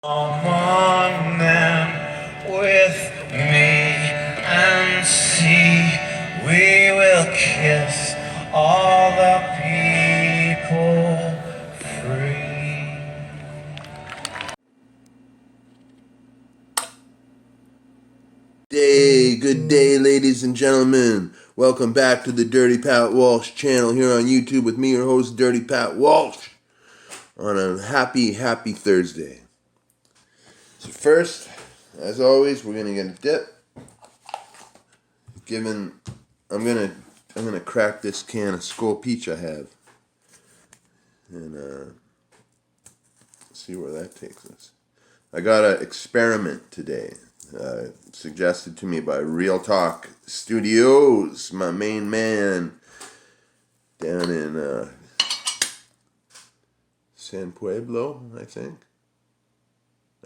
Among them with me and see, we will kiss all the people free. Good day, ladies and gentlemen. Welcome back to the Dirty Pat Walsh channel here on YouTube with me, your host, Dirty Pat Walsh, on a happy Thursday. So first, as always, we're gonna get a dip. I'm gonna crack this can of Skol Peach I have, and see where that takes us. I got an experiment today, suggested to me by Real Talk Studios, my main man down in San Pueblo, I think.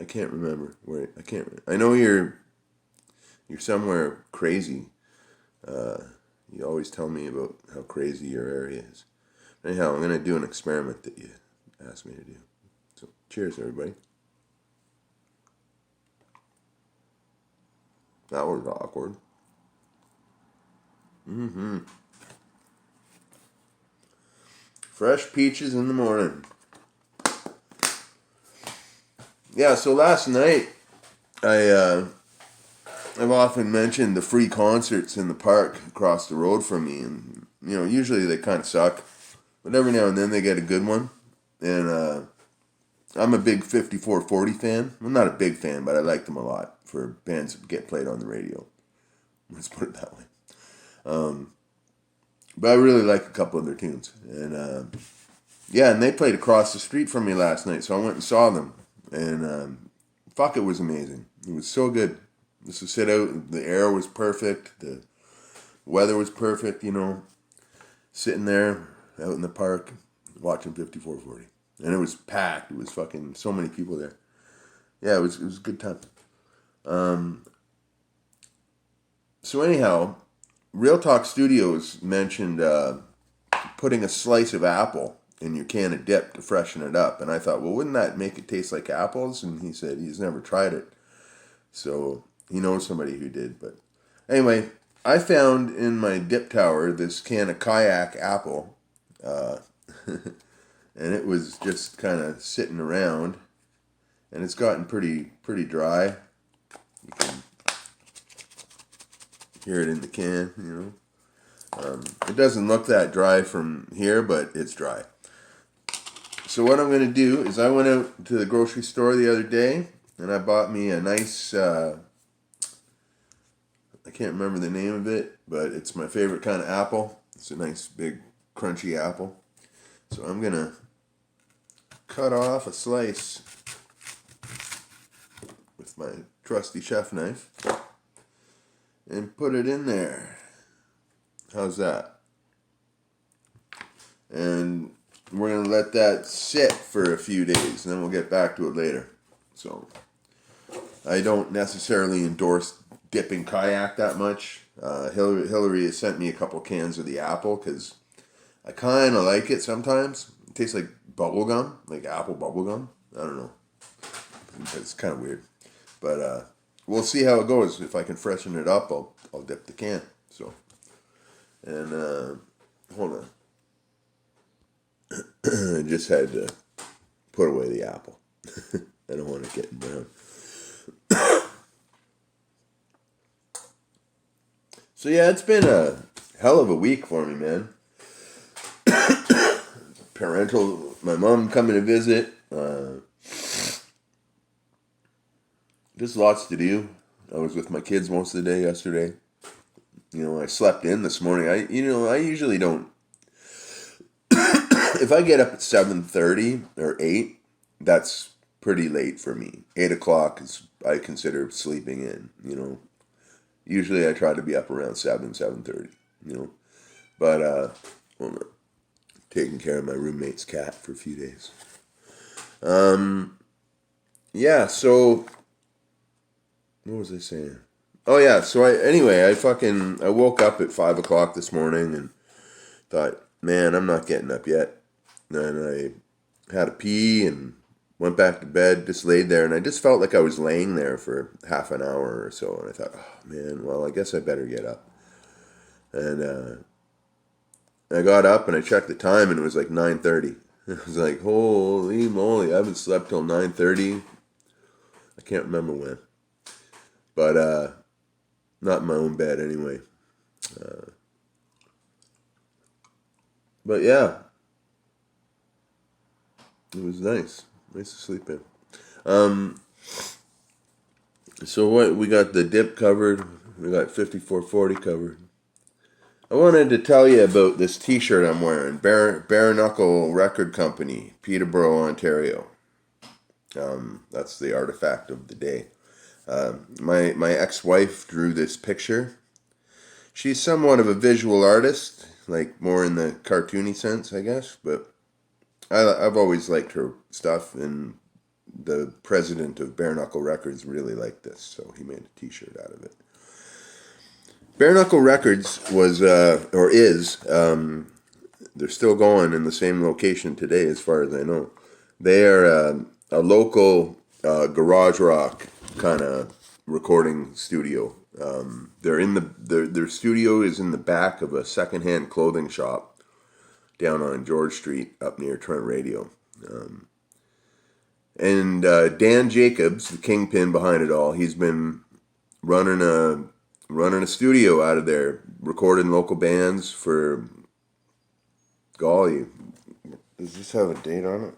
I can't remember where. I know you're somewhere crazy. You always tell me about how crazy your area is. Anyhow, I'm gonna do an experiment that you asked me to do. So, cheers, everybody. That was awkward. Fresh peaches in the morning. Yeah, so last night, I've often mentioned the free concerts in the park across the road from me, and usually they kind of suck, but every now and then they get a good one. And I'm a big 5440 fan. Well, not a big fan, but I like them a lot for bands that get played on the radio. Let's put it that way. But I really like a couple of their tunes, and and they played across the street from me last night, so I went and saw them, and fuck, it was amazing. It was so good. Just to sit out, the air was perfect, the weather was perfect, sitting there out in the park watching 5440. And it was packed. It was fucking so many people there. Yeah, it was a good time. So anyhow, Real Talk Studios mentioned putting a slice of apple in your can of dip to freshen it up. And I thought, well, wouldn't that make it taste like apples? And he said he's never tried it. So he knows somebody who did. But anyway, I found in my dip tower this can of Kayak apple. And it was just kind of sitting around. And it's gotten pretty dry. You can hear it in the can, It doesn't look that dry from here, but it's dry. So what I'm going to do is I went out to the grocery store the other day, and I bought me a nice, I can't remember the name of it, but it's my favorite kind of apple. It's a nice big crunchy apple. So I'm going to cut off a slice with my trusty chef knife and put it in there. How's that? And we're going to let that sit for a few days, and then we'll get back to it later. So I don't necessarily endorse dipping Kayak that much. Hillary has sent me a couple cans of the apple because I kind of like it sometimes. It tastes like bubble gum, like apple bubble gum. I don't know. It's kind of weird. But we'll see how it goes. If I can freshen it up, I'll dip the can. So, and hold on. I just had to put away the apple. I don't want it getting brown. So yeah, it's been a hell of a week for me, man. My mom coming to visit. Just lots to do. I was with my kids most of the day yesterday. I slept in this morning. I usually don't. If I get up at 7:30 or 8, that's pretty late for me. 8 o'clock is, I consider sleeping in, Usually I try to be up around 7:30, But, well, taking care of my roommate's cat for a few days. Yeah, so, what was I saying? Oh yeah, so I woke up at 5 o'clock this morning and thought, man, I'm not getting up yet. And I had a pee and went back to bed, just laid there, and I just felt like I was laying there for half an hour or so, and I thought, oh man, well, I guess I better get up. And I got up and I checked the time, and it was like 9:30. I was like, holy moly, I haven't slept till 9:30. I can't remember when, but not in my own bed anyway. But yeah, it was nice to sleep in. So what, we got the dip covered, we got 5440 covered. I wanted to tell you about this t-shirt I'm wearing, Bare Knuckle Record Company, Peterborough, Ontario. That's the artifact of the day. My ex-wife drew this picture. She's somewhat of a visual artist, like more in the cartoony sense, I guess, but I've always liked her stuff, and the president of Bare Knuckle Records really liked this, so he made a t-shirt out of it. Bare Knuckle Records was, or is, they're still going in the same location today as far as I know. They are a local garage rock kind of recording studio. Their studio is in the back of a secondhand clothing shop down on George Street up near Trent Radio. And Dan Jacobs, the kingpin behind it all, he's been running a studio out of there, recording local bands for, golly, does this have a date on it?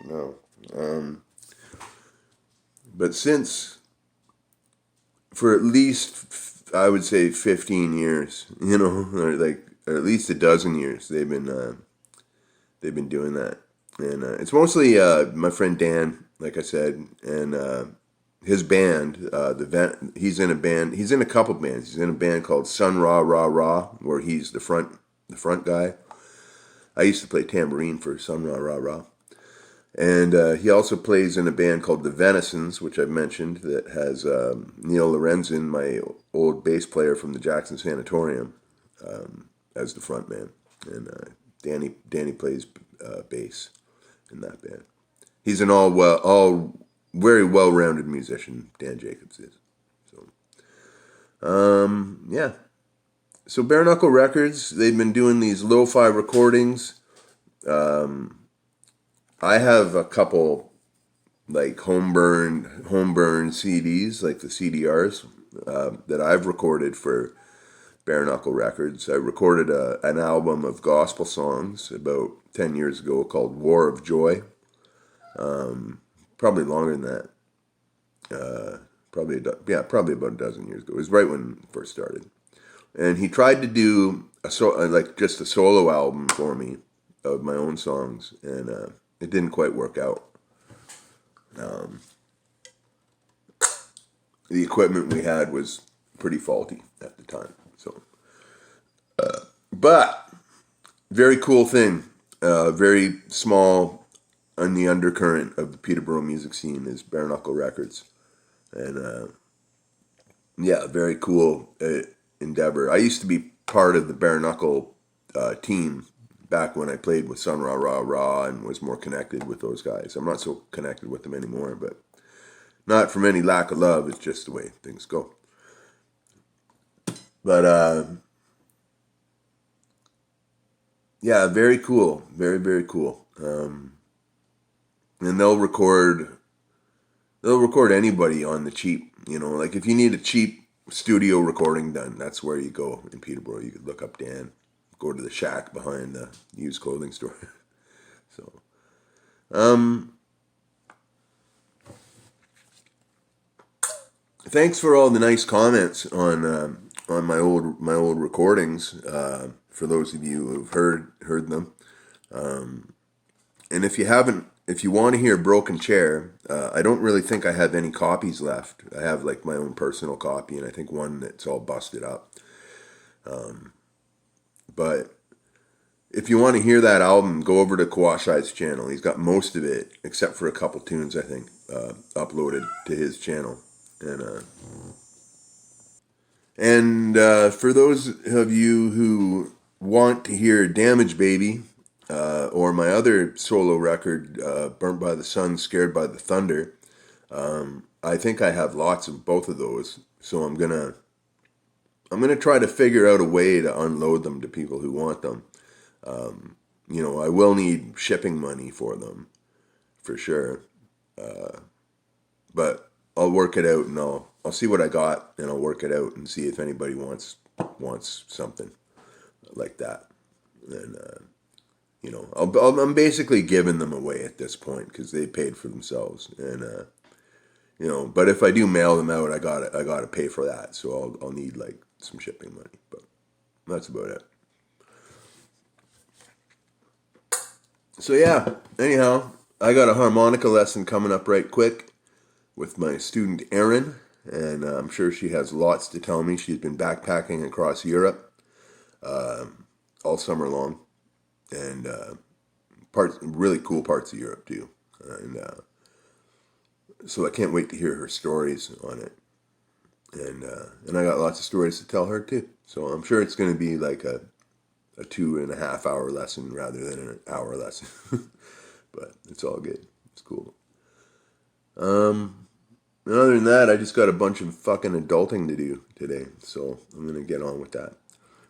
No. But for at least, I would say 15 years, or at least a dozen years, they've been doing that. And it's mostly my friend Dan, like I said, and his band, he's in a band. He's in a couple bands. He's in a band called Sun Ra Ra Ra, where he's the front guy. I used to play tambourine for Sun Ra Ra Ra, and he also plays in a band called the Venisons, which I've mentioned, that has Neil Lorenzen, my old bass player from the Jackson Sanatorium, as the front man, and Danny plays bass in that band. He's an all very well-rounded musician, Dan Jacobs is. So, yeah. So Bare Knuckle Records, they've been doing these lo-fi recordings. I have a couple like home-burn CDs, like the CDRs, that I've recorded for Bare Knuckle Records. I recorded an album of gospel songs about 10 years ago called War of Joy. Probably longer than that. Probably about a dozen years ago. It was right when it first started. And he tried to do just a solo album for me of my own songs, and it didn't quite work out. The equipment we had was pretty faulty at the time. So, but very cool thing. Very small on the undercurrent of the Peterborough music scene is Bare Knuckle Records, and yeah, very cool endeavor. I used to be part of the Bare Knuckle team back when I played with Sun Ra Ra Ra and was more connected with those guys. I'm not so connected with them anymore, but not from any lack of love. It's just the way things go. But yeah, very cool. Very, very cool. And they'll record anybody on the cheap. Like if you need a cheap studio recording done, that's where you go in Peterborough. You could look up Dan, go to the shack behind the used clothing store. So, thanks for all the nice comments on my old recordings. For those of you who've heard them, and if you want to hear Broken Chair, I don't really think I have any copies left. I have like my own personal copy, and I think one that's all busted up. But if you want to hear that album, go over to Kawashai's channel. He's got most of it, except for a couple tunes, I think, uploaded to his channel. And for those of you who want to hear Damage Baby, or my other solo record, Burnt by the Sun, Scared by the Thunder. I think I have lots of both of those, so I'm gonna try to figure out a way to unload them to people who want them. I will need shipping money for them for sure, but I'll work it out, and I'll see what I got, and I'll work it out and see if anybody wants something like that. And I'm basically giving them away at this point because they paid for themselves, and But if I do mail them out, I gotta pay for that, so I'll need like some shipping money. But that's about it. So yeah. Anyhow, I got a harmonica lesson coming up right quick with my student Erin, and I'm sure she has lots to tell me. She's been backpacking across Europe all summer long, and really cool parts of Europe too. And so I can't wait to hear her stories on it. And I got lots of stories to tell her too. So I'm sure it's going to be like a 2.5 hour lesson rather than an hour lesson. But it's all good. It's cool. And other than that, I just got a bunch of fucking adulting to do today. So I'm going to get on with that.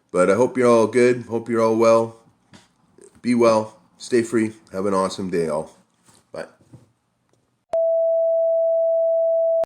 But I hope you're all good. Hope you're all well. Be well. Stay free. Have an awesome day, all.